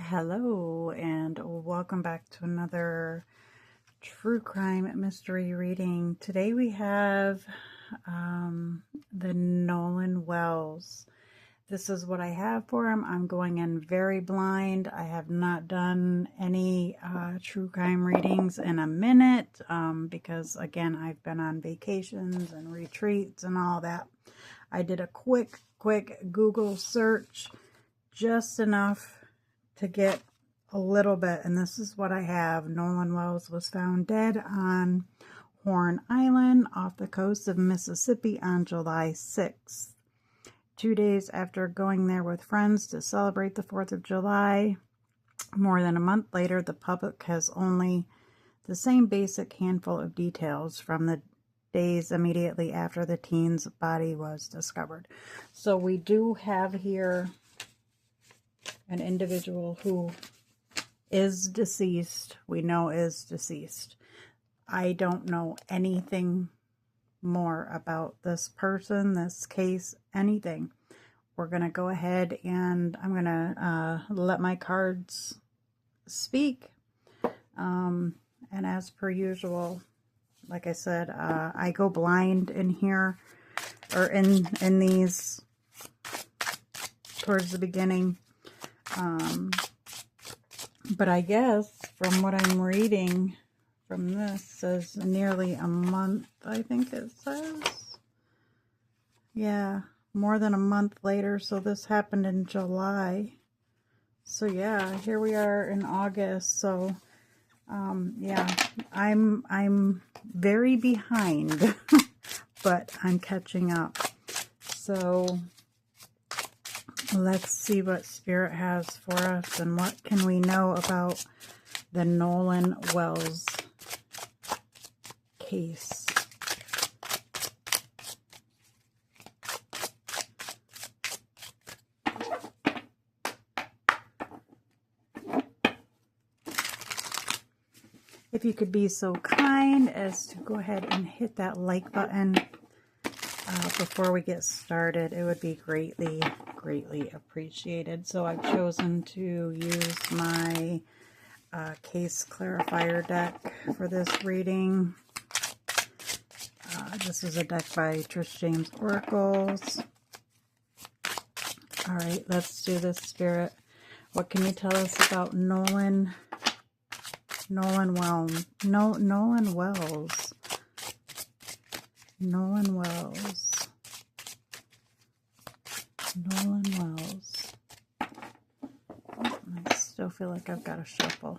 Hello and welcome back to another true crime mystery reading. Today we have the Nolan Wells. This is what I have for him. I'm going in very blind. I have not done any true crime readings in a minute because, again, I've been on vacations and retreats and all that. I did a quick Google search, just enough to get a little bit, and this is what I have. Nolan Wells was found dead on Horn Island off the coast of Mississippi on July 6th. 2 days after going there with friends to celebrate the 4th of July, more than a month later, the public has only the same basic handful of details from the days immediately after the teen's body was discovered. So we do have here an individual who is deceased. We know is deceased. I don't know anything more about this person, this case, anything. We're going to go ahead and I'm going to let my cards speak. And as per usual, like I said, I go blind in here, or in these towards the beginning. But I guess from what I'm reading from this says nearly a month, I think it says. Yeah, more than a month later. So this happened in July. So yeah, here we are in August. So yeah, I'm very behind, but I'm catching up. So let's see what Spirit has for us and what can we know about the Nolan Wells case. If you could be so kind as to go ahead and hit that like button before we get started, it would be greatly appreciated. So I've chosen to use my case clarifier deck for this reading. This is a deck by Trish James Oracles. All right, let's do this, Spirit. What can you tell us about Nolan Wells? Nolan Wells. Nolan Wells. Nolan Wells. I still feel like I've got to shuffle.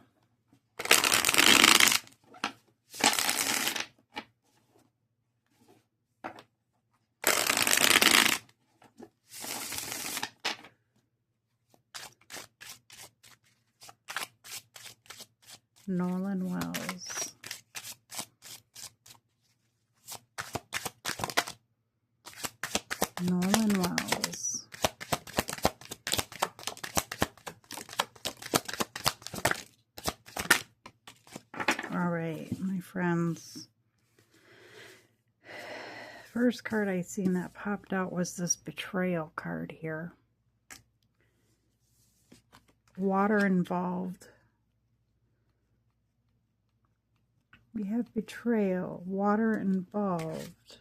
Nolan Wells. Nolan Wells. All right, my friends. First card I seen that popped out was this betrayal card here. Water involved. We have betrayal, water involved.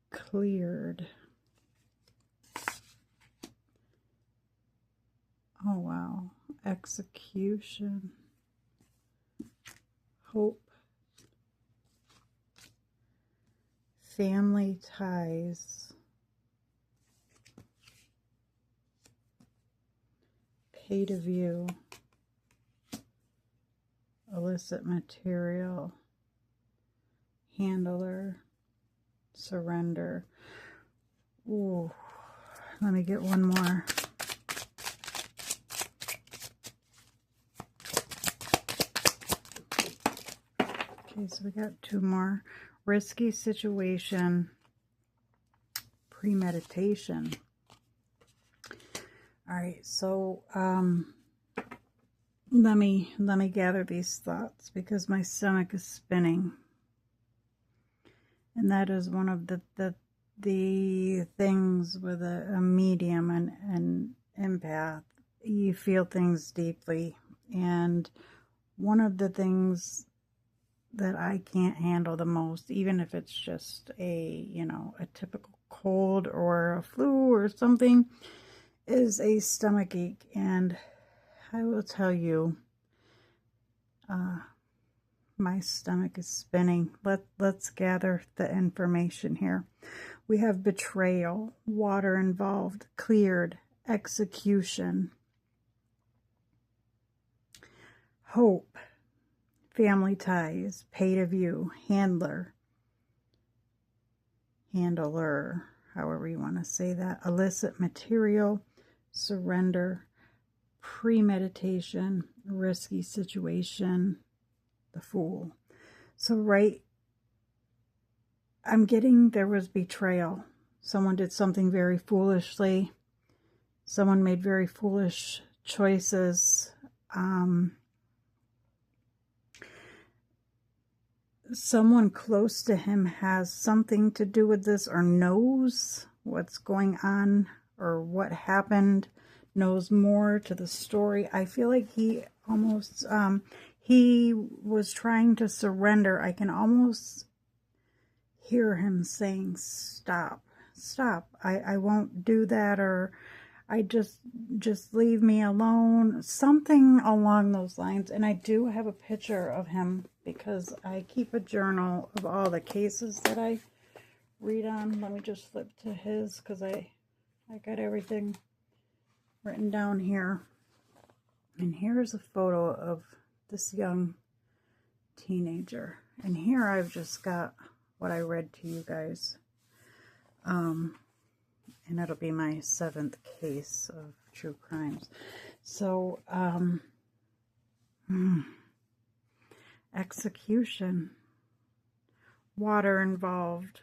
Cleared. Oh, wow. Execution. Hope. Family ties. Pay to view. Illicit material. Handler. Surrender. Ooh, let me get one more. Okay, so we got two more. Risky situation. Premeditation. All right, so let me gather these thoughts because my stomach is spinning. And that is one of the things with a medium and empath. You feel things deeply. And one of the things that I can't handle the most, even if it's just a, you know, a typical cold or a flu or something, is a stomach ache. And I will tell you, my stomach is spinning. Let's gather the information here. We have betrayal, water involved, cleared, execution, hope, family ties, pay to view, handler, however you want to say that, illicit material, surrender, premeditation, risky situation, the fool. So I'm getting there was betrayal. Someone did something very foolishly. Someone made very foolish choices. Someone close to him has something to do with this, or knows what's going on or what happened, knows more to the story. I feel like he almost, he was trying to surrender. I can almost hear him saying, stop, I won't do that, or I just leave me alone, something along those lines. And I do have a picture of him because I keep a journal of all the cases that I read on. Let me just flip to his because I got everything written down here. And here's a photo of this young teenager. And here I've just got what I read to you guys. And it'll be my 7th case of true crimes. So, execution, water involved.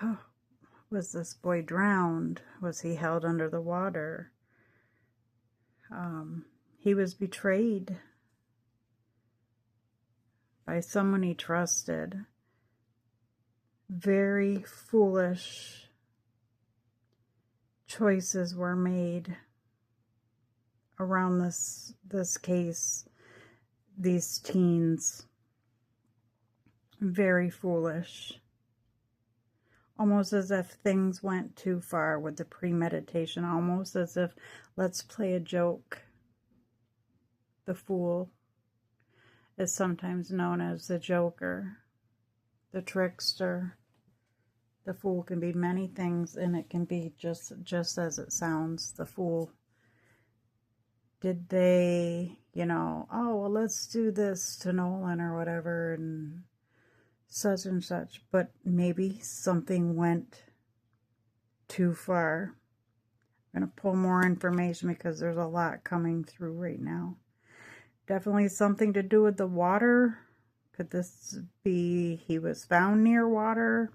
Oh, was this boy drowned? Was he held under the water? He was betrayed by someone he trusted. Very foolish choices were made around this case. These teens, very foolish. Almost as if things went too far with the premeditation. Almost as if, let's play a joke. The fool is sometimes known as the joker, the trickster. The fool can be many things, and it can be just as it sounds, the fool. Did they, you know, oh, well, let's do this to Nolan or whatever, and such, but maybe something went too far. I'm going to pull more information because there's a lot coming through right now. Definitely something to do with the water. Could this be he was found near water?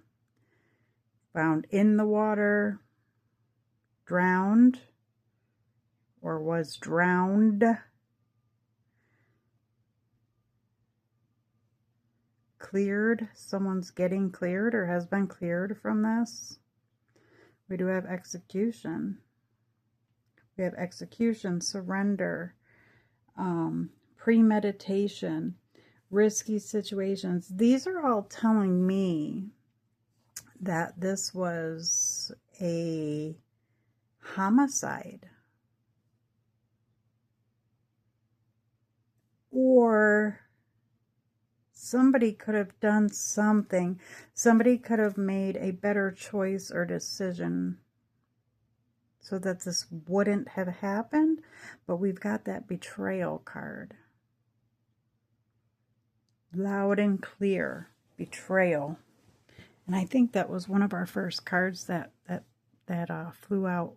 Found in the water? Drowned? Or was drowned? Cleared? Someone's getting cleared or has been cleared from this. We do have execution. We have execution, surrender, premeditation, risky situations. These are all telling me that this was a homicide. Or somebody could have done something. Somebody could have made a better choice or decision so that this wouldn't have happened. But we've got that betrayal card. Loud and clear. Betrayal. And I think that was one of our first cards that flew out.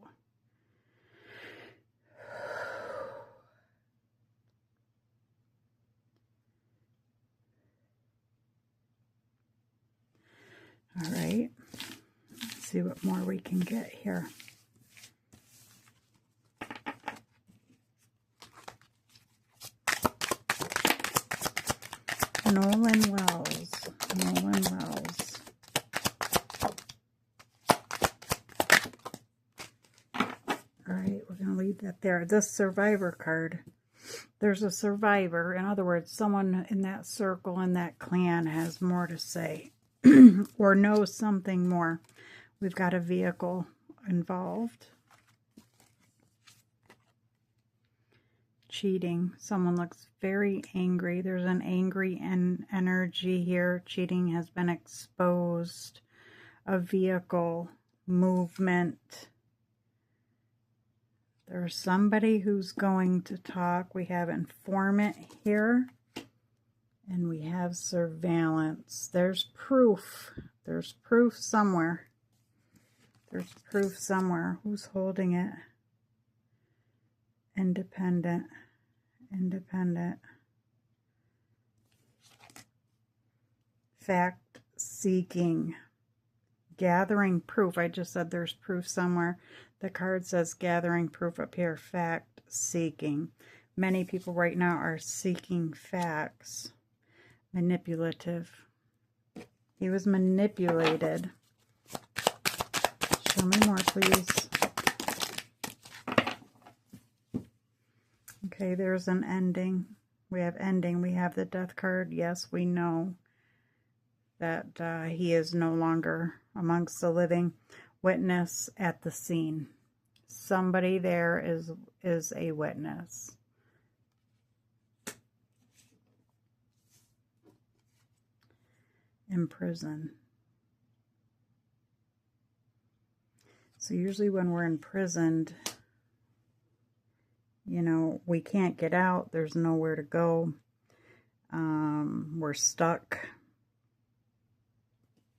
All right, let's see what more we can get here. Nolan Wells. Nolan Wells. that there. The survivor card. There's a survivor. In other words, someone in that circle, in that clan, has more to say or knows something more. We've got a vehicle involved. Cheating. Someone looks very angry. There's an angry energy here. Cheating has been exposed. A vehicle. Movement. There's somebody who's going to talk. We have informant here. And we have surveillance. There's proof. There's proof somewhere. There's proof somewhere. Who's holding it? Independent. Independent. Fact seeking. Gathering proof. I just said there's proof somewhere. The card says gathering proof up here. Fact seeking. Many people right now are seeking facts. Manipulative. He was manipulated. Show me more, please. Okay, there's an ending. We have ending. We have the death card. Yes, we know that he is no longer amongst the living. Witness at the scene. Somebody there is a witness. In prison. So usually when we're imprisoned, you know, we can't get out. There's nowhere to go. We're stuck.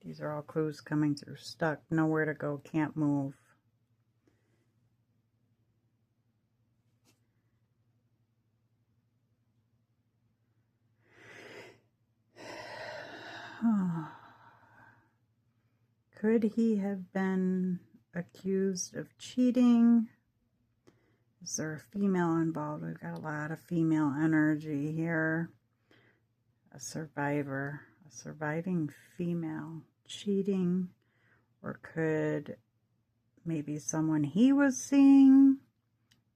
These are all clues coming through. Stuck. Nowhere to go. Can't move. Could he have been accused of cheating? Is there a female involved? We've got a lot of female energy here. A survivor, a surviving female cheating, or could maybe someone he was seeing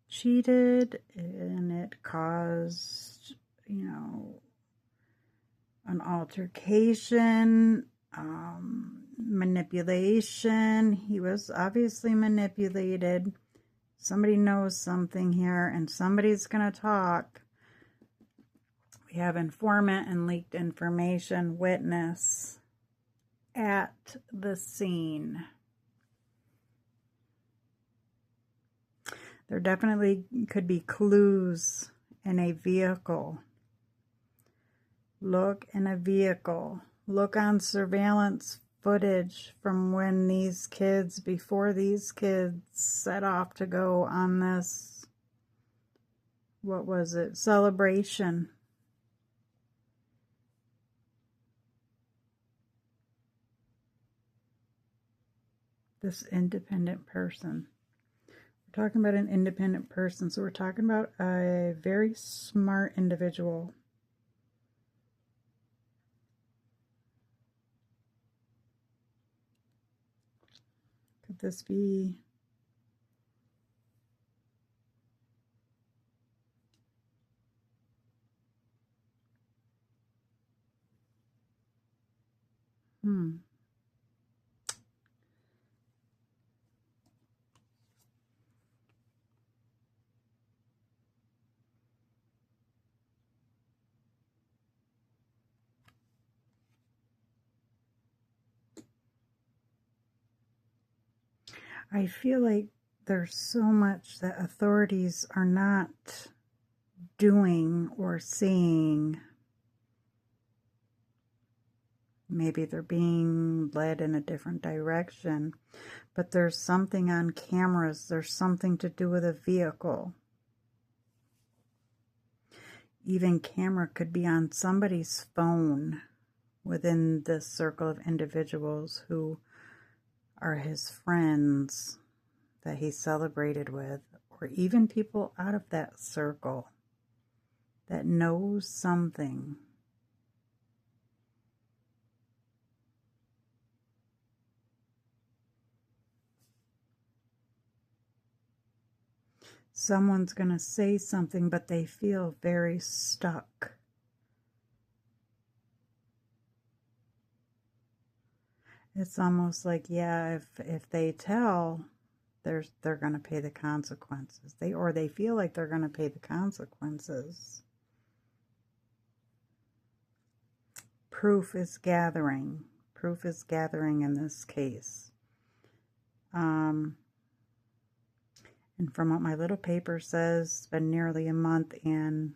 cheated and it caused, you know, an altercation, manipulation. He was obviously manipulated. Somebody knows something here, and somebody's going to talk. We have informant and leaked information. Witness at the scene. There definitely could be clues in a vehicle. Look in a vehicle. Look on surveillance footage from when these kids, before these kids set off to go on this, what was it, celebration. This independent person. We're talking about an independent person, so we're talking about a very smart individual. Could this be I feel like there's so much that authorities are not doing or seeing. Maybe they're being led in a different direction, but there's something on cameras. There's something to do with a vehicle. Even camera could be on somebody's phone within this circle of individuals who are his friends that he celebrated with, or even people out of that circle that knows something. Someone's going to say something, but they feel very stuck. It's almost like, yeah, if they tell, they're going to pay the consequences. They feel like they're going to pay the consequences. Proof is gathering. Proof is gathering in this case. And from what my little paper says, it's been nearly a month and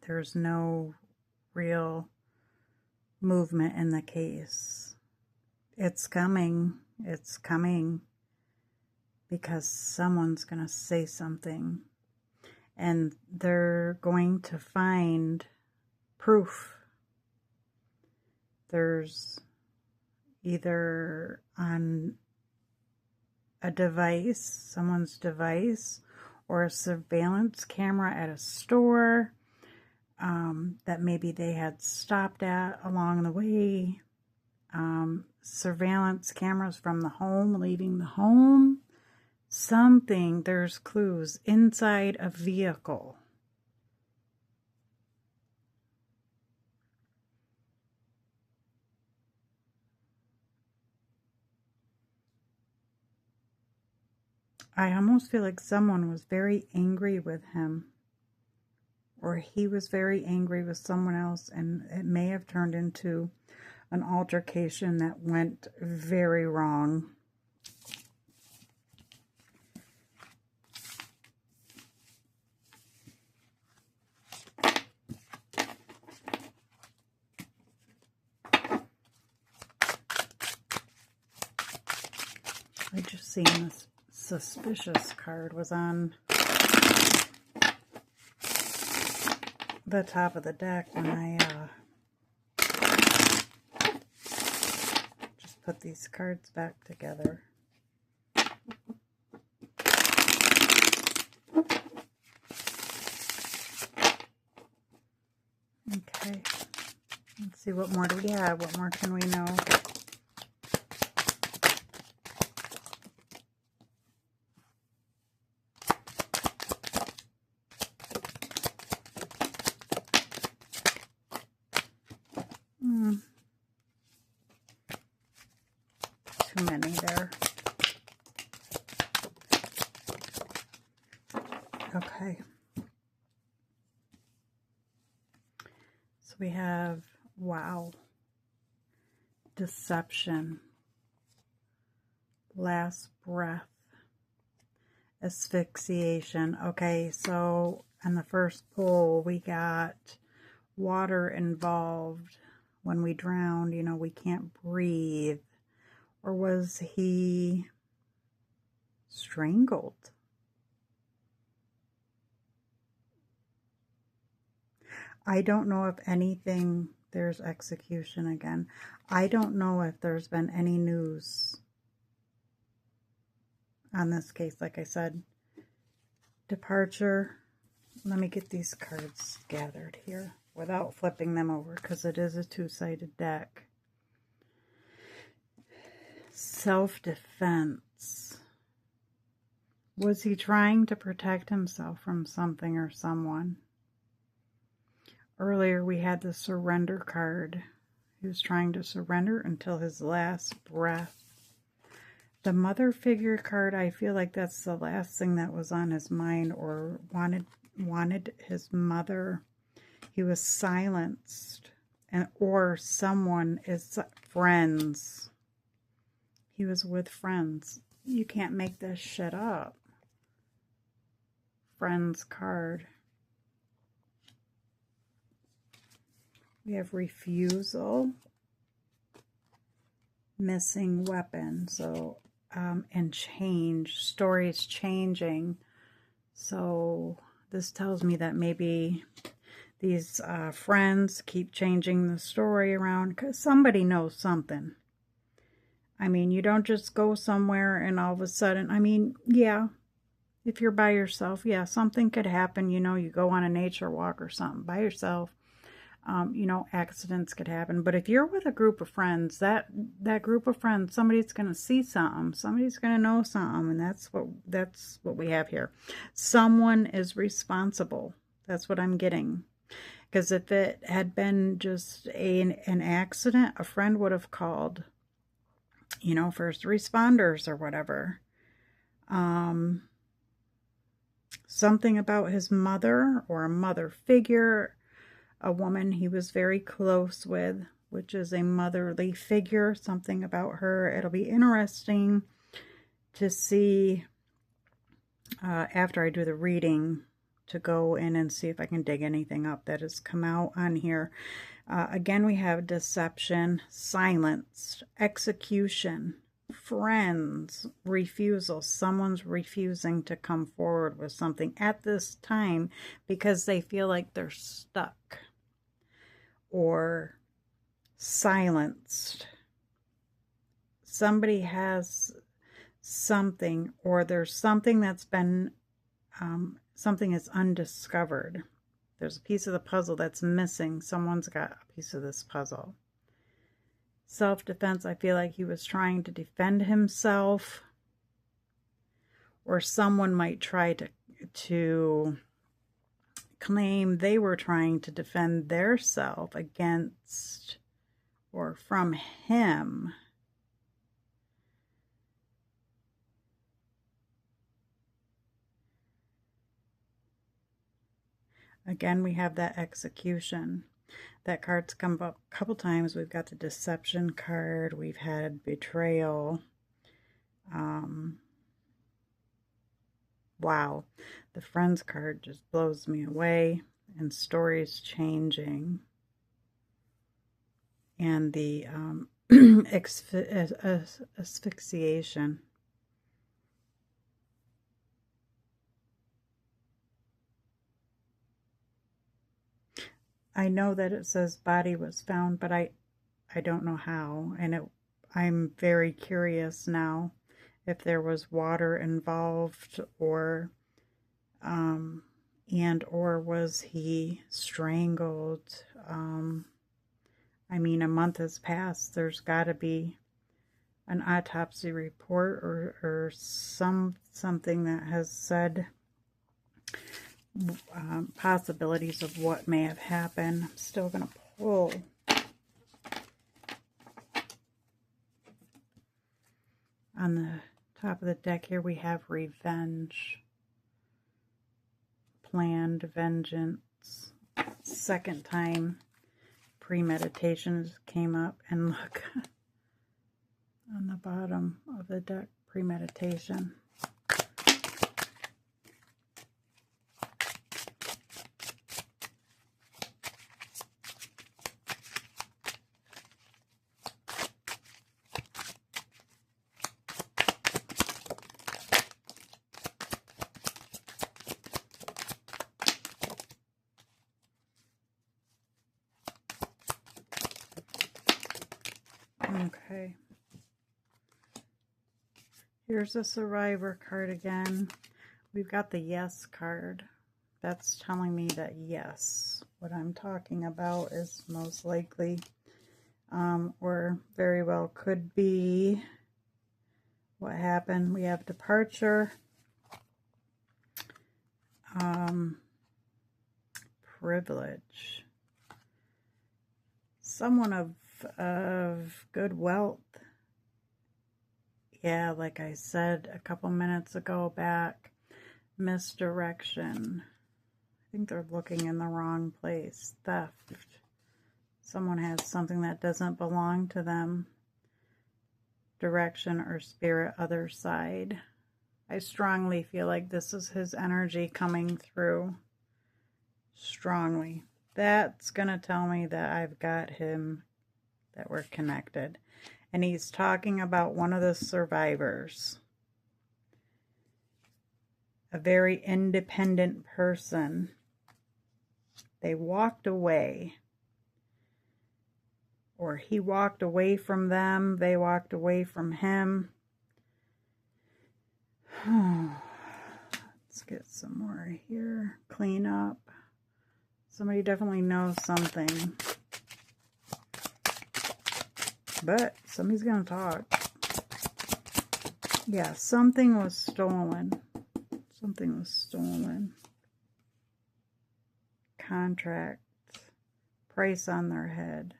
there's no real movement in the case. It's coming. It's coming because someone's going to say something and they're going to find proof. There's either on a device, someone's device, or a surveillance camera at a store that maybe they had stopped at along the way. Surveillance cameras from the home, leaving the home. Something, there's clues inside a vehicle. I almost feel like someone was very angry with him, or he was very angry with someone else, and it may have turned into an altercation that went very wrong. I just seen this suspicious card was on the top of the deck when I just put these cards back together. Okay, let's see, what more do we have? What more can we know? Too many there. Okay. So we have, wow, deception, last breath, asphyxiation. Okay, so on the first pull, we got water involved. When we drowned, you know, we can't breathe. Or was he strangled? I don't know if anything, there's execution again. I don't know if there's been any news on this case. Like I said, departure. Let me get these cards gathered here without flipping them over because it is a two-sided deck. Self-defense. Was he trying to protect himself from something or someone? Earlier we had the surrender card. He was trying to surrender until his last breath. The mother figure card, I feel like that's the last thing that was on his mind, or wanted his mother. He was silenced, or someone is friends. He was with friends. You can't make this shit up. Friends card. We have refusal, missing weapon, so and change. Stories changing. So this tells me that maybe these friends keep changing the story around because somebody knows something. I mean, you don't just go somewhere and all of a sudden, I mean, yeah, if you're by yourself, yeah, something could happen. You know, you go on a nature walk or something by yourself. You know, accidents could happen. But if you're with a group of friends, that group of friends, somebody's going to see something. Somebody's going to know something. And that's what we have here. Someone is responsible. That's what I'm getting. Because if it had been just an accident, a friend would have called, you know, first responders or whatever. Something about his mother or a mother figure, a woman he was very close with, which is a motherly figure, something about her. It'll be interesting to see after I do the reading, to go in and see if I can dig anything up that has come out on here. Again, we have deception, silenced, execution, friends, refusal. Someone's refusing to come forward with something at this time because they feel like they're stuck or silenced. Somebody has something, or there's something that's been something is undiscovered. There's a piece of the puzzle that's missing. Someone's got a piece of this puzzle. Self-defense, I feel like he was trying to defend himself. Or someone might try to claim they were trying to defend their self against or from him. Again, we have that execution. That card's come up a couple times. We've got the deception card. We've had betrayal. Wow. The friends card just blows me away. And stories changing. And the asphyxiation. I know that it says body was found, but I don't know how. And I'm very curious now if there was water involved, or or was he strangled? I mean, a month has passed. There's got to be an autopsy report or something that has said possibilities of what may have happened. I'm still going to pull. On the top of the deck here, we have revenge, planned vengeance. Second time premeditation came up, and look on the bottom of the deck, premeditation. Okay. Here's the survivor card again. We've got the yes card. That's telling me that yes, what I'm talking about is most likely, or very well could be what happened. We have departure, privilege, someone of good wealth. Yeah, like I said a couple minutes ago back, misdirection. I think they're looking in the wrong place. Theft. Someone has something that doesn't belong to them. Direction or spirit, other side. I strongly feel like this is his energy coming through. Strongly. That's going to tell me that I've got him, that we're connected. And he's talking about one of the survivors. A very independent person. They walked away. Or he walked away from them. They walked away from him. Let's get some more here. Clean up. Somebody definitely knows something. But somebody's going to talk. Yeah, something was stolen. Something was stolen. Contract. Price on their head.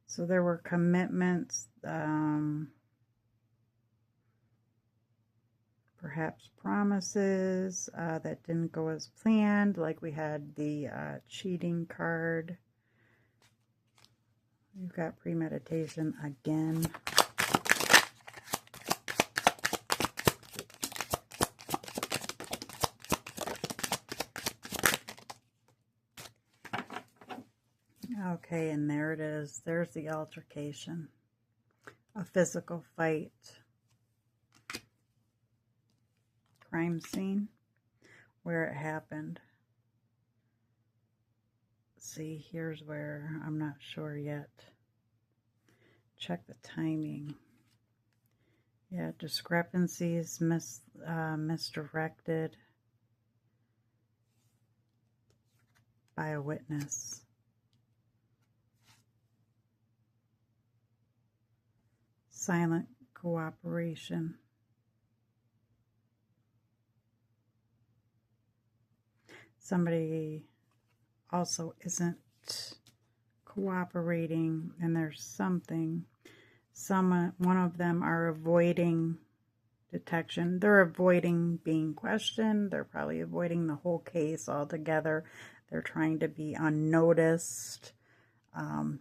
So there were commitments, perhaps promises that didn't go as planned, like we had the cheating card. You've got premeditation again. Okay, and there it is. There's the altercation. A physical fight. Crime scene. Where it happened. See, here's where I'm not sure yet. Check the timing. Yeah, discrepancies, misdirected by a witness. Silent cooperation. Somebody also isn't cooperating, and there's something. One of them are avoiding detection. They're avoiding being questioned. They're probably avoiding the whole case altogether. They're trying to be unnoticed.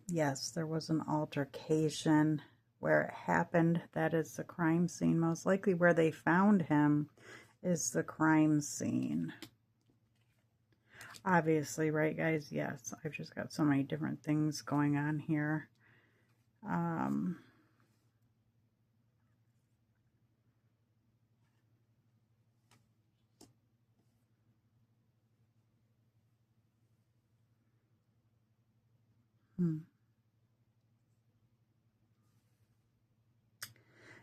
Yes, there was an altercation where it happened. That is the crime scene. Most likely where they found him is the crime scene. Obviously, right, guys? Yes, I've just got so many different things going on here.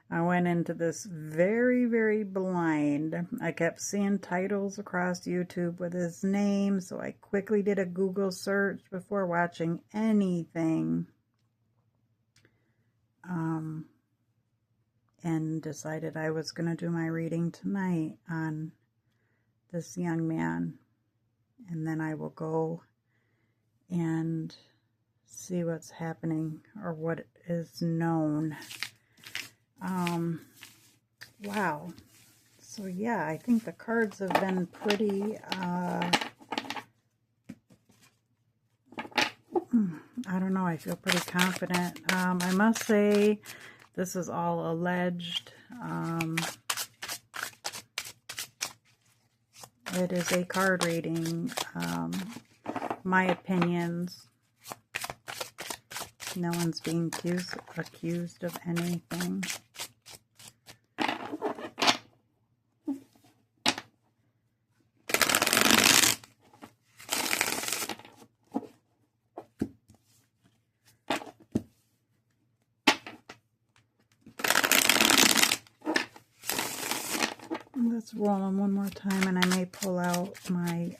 I went into this very, very blind. I kept seeing titles across YouTube with his name, so I quickly did a Google search before watching anything. And decided I was going to do my reading tonight on this young man. And then I will go and see what's happening or what is known. Wow. So yeah, I think the cards have been pretty, I don't know, I feel pretty confident. I must say, this is all alleged. It is a card reading. My opinions. No one's being accused of anything. Let's roll them one more time, and I may pull out my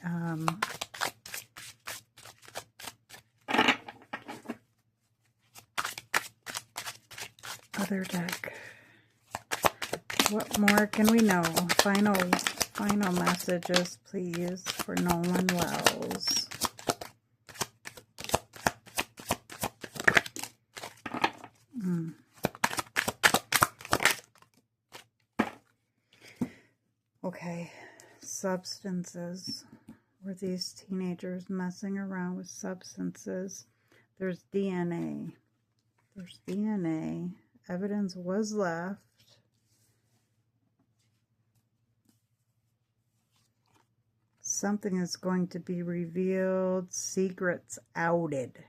other deck. What more can we know? Final messages, please, for Nolan Wells. Okay, substances. Were these teenagers messing around with substances? There's DNA. There's DNA. Evidence was left. Something is going to be revealed. Secrets outed.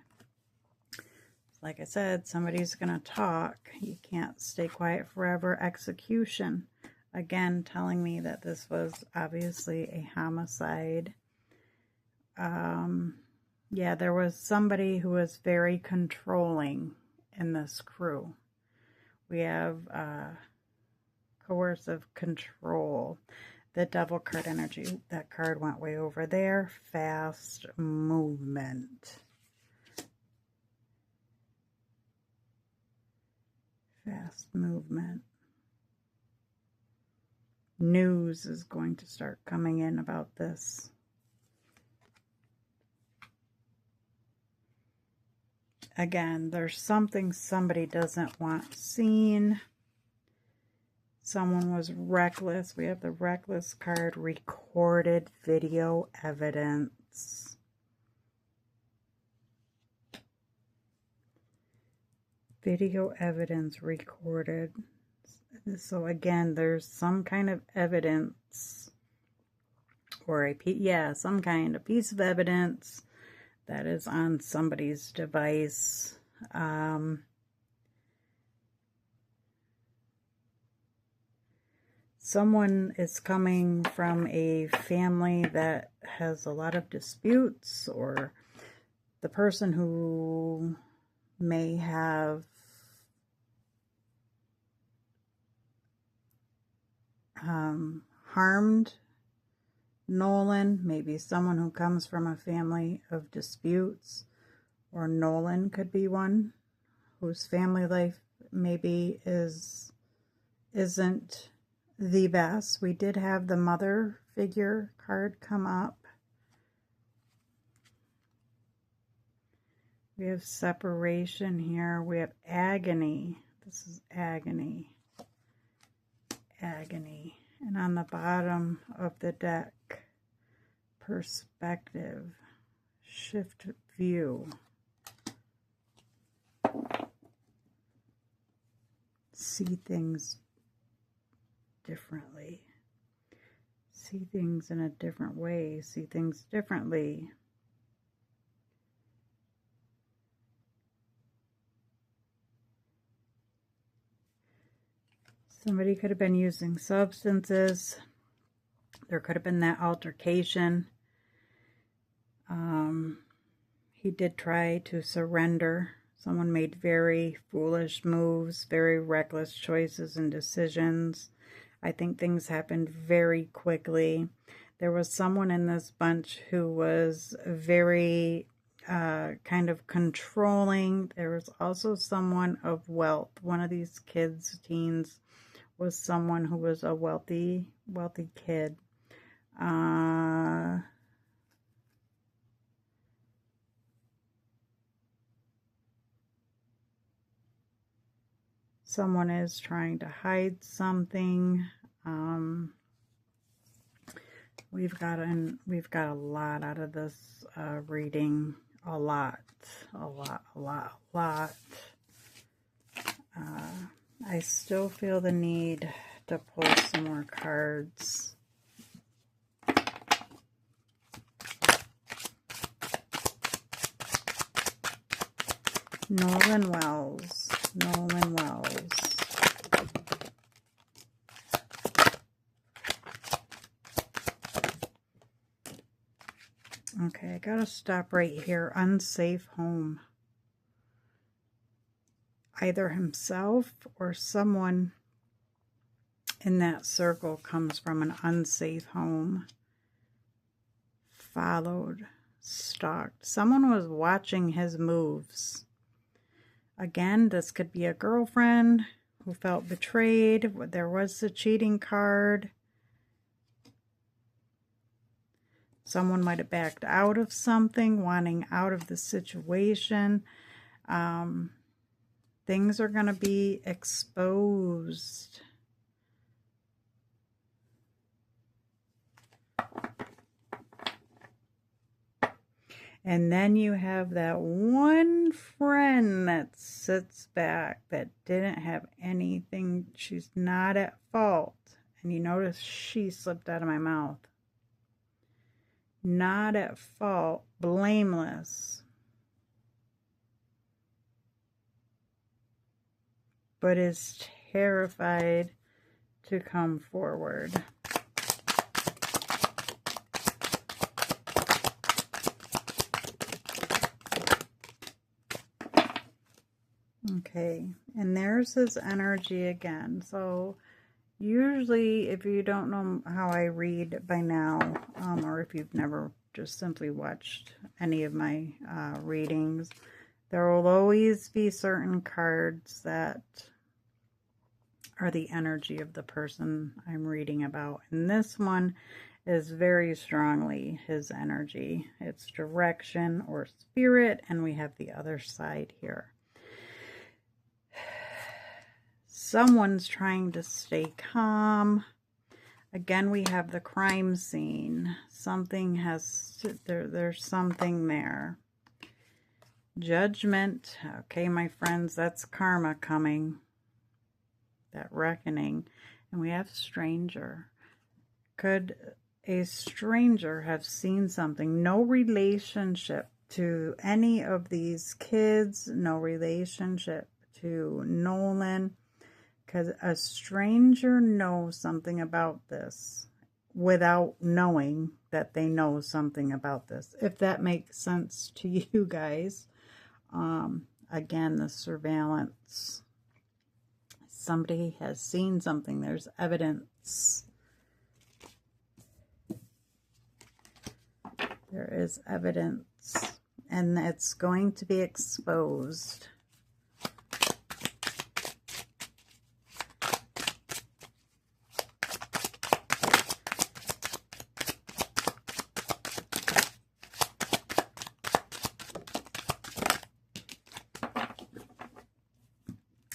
Like I said, somebody's going to talk. You can't stay quiet forever. Execution. Again, telling me that this was obviously a homicide. Yeah, there was somebody who was very controlling in this crew. We have coercive control. The Devil card energy. That card went way over there. Fast movement. Fast movement. News is going to start coming in about this. Again, there's something somebody doesn't want seen. Someone was reckless. We have the reckless card, recorded video evidence. Video evidence recorded. So again, there's some kind of evidence, or some kind of piece of evidence that is on somebody's device. Someone is coming from a family that has a lot of disputes, or the person who may have harmed Nolan, maybe someone who comes from a family of disputes, or Nolan could be one whose family life maybe isn't the best. We did have the mother figure card come up. We have separation here. We have agony. This is agony. Agony. And on the bottom of the deck, perspective, shift view. See things differently. See things in a different way. See things differently. Somebody could have been using substances. There could have been that altercation. He did try to surrender. Someone made very foolish moves, very reckless choices and decisions. I think things happened very quickly. There was someone in this bunch who was very kind of controlling. There was also someone of wealth. One of these kids, teens, was someone who was a wealthy kid. Someone is trying to hide something. We've got a lot out of this reading. A lot. I still feel the need to pull some more cards. Nolan Wells. Nolan Wells. Okay, I gotta stop right here. Unsafe home. Either himself or someone in that circle comes from an unsafe home. Followed, stalked. Someone was watching his moves. Again, this could be a girlfriend who felt betrayed. There was the cheating card. Someone might have backed out of something, wanting out of the situation. Things are going to be exposed. And then you have that one friend that sits back that didn't have anything. She's not at fault. And you notice she slipped out of my mouth. Not at fault, blameless. But is terrified to come forward. Okay, and there's his energy again. So Usually, if you don't know how I read by now, or if you've never just simply watched any of my readings, there will always be certain cards that are the energy of the person I'm reading about. And this one is very strongly his energy. It's direction or spirit, and we have the other side here. Someone's trying to stay calm. Again, we have the crime scene. Something has, there's something there. Judgment. Okay, my friends, that's karma coming. That reckoning. And we have stranger. Could a stranger have seen something? No relationship to any of these kids. No relationship to Nolan. Because a stranger knows something about this without knowing that they know something about this. If that makes sense to you guys. Again, the surveillance. Somebody has seen something. There's evidence. There is evidence. And it's going to be exposed.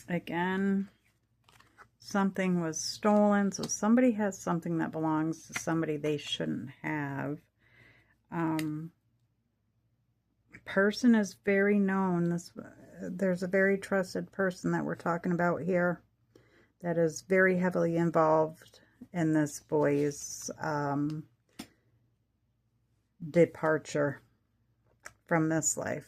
Again, something was stolen, so somebody has something that belongs to somebody they shouldn't have. Person is very known. There's a very trusted person that we're talking about here that is very heavily involved in this boy's departure from this life.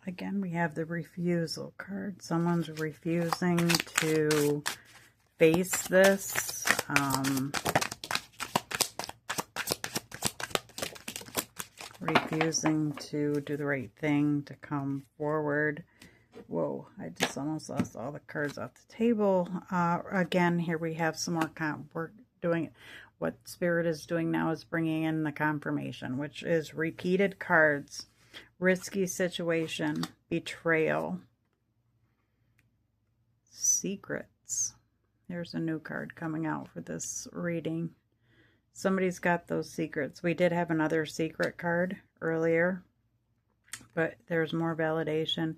Again, we have the refusal card. Someone's refusing to face this. Refusing to do the right thing, to come forward. Whoa, I just almost lost all the cards off the table. Again, here we have some more we're doing. What Spirit is doing now is bringing in the confirmation, which is repeated cards. Risky situation, betrayal, secrets. There's a new card coming out for this reading. Somebody's got those secrets. We did have another secret card earlier, but there's more validation.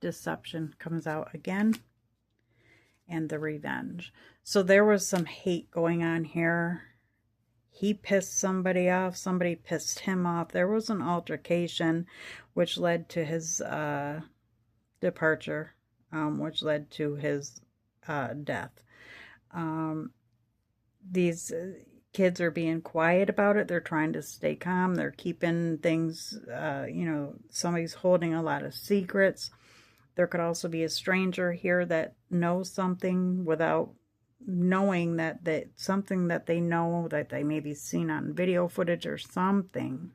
Deception comes out again, and the revenge. So there was some hate going on here. He pissed somebody off. Somebody pissed him off. There was an altercation which led to his departure, which led to his death. These kids are being quiet about it. They're trying to stay calm. They're keeping things, you know, somebody's holding a lot of secrets. There could also be a stranger here that knows something without knowing that something that they know that they maybe seen on video footage or something.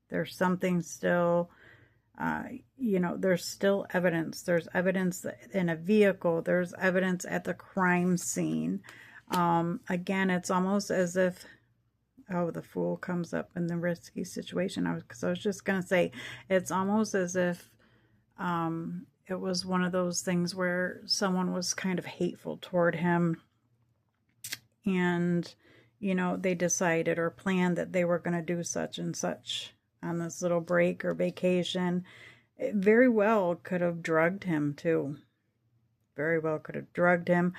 There's something still, you know, there's still evidence. There's evidence in a vehicle. There's evidence at the crime scene. Again, it's almost as if, oh, the Fool comes up in the risky situation. Because I was just going to say, it's almost as if it was one of those things where someone was kind of hateful toward him. And, you know, they decided or planned that they were going to do such and such on this little break or vacation. It very well could have drugged him too. Very well could have drugged him.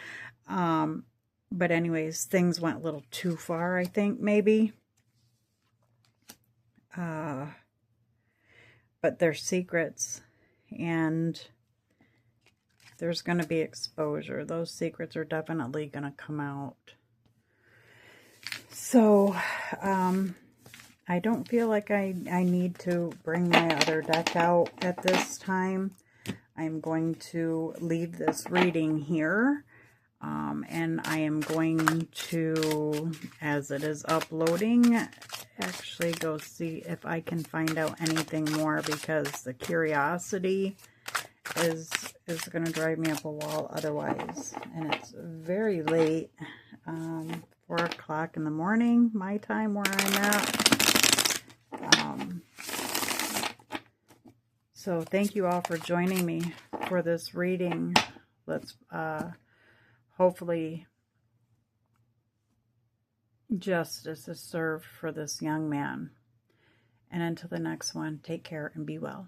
But anyways, things went a little too far, I think, maybe. But they're secrets. And there's going to be exposure. Those secrets are definitely going to come out. So, I don't feel like I need to bring my other deck out at this time. I'm going to leave this reading here. And I am going to, as it is uploading, actually go see if I can find out anything more, because the curiosity is going to drive me up a wall otherwise. And it's very late, 4 o'clock in the morning, my time where I'm at. So thank you all for joining me for this reading. Let's hopefully justice is served for this young man. And until the next one, take care and be well.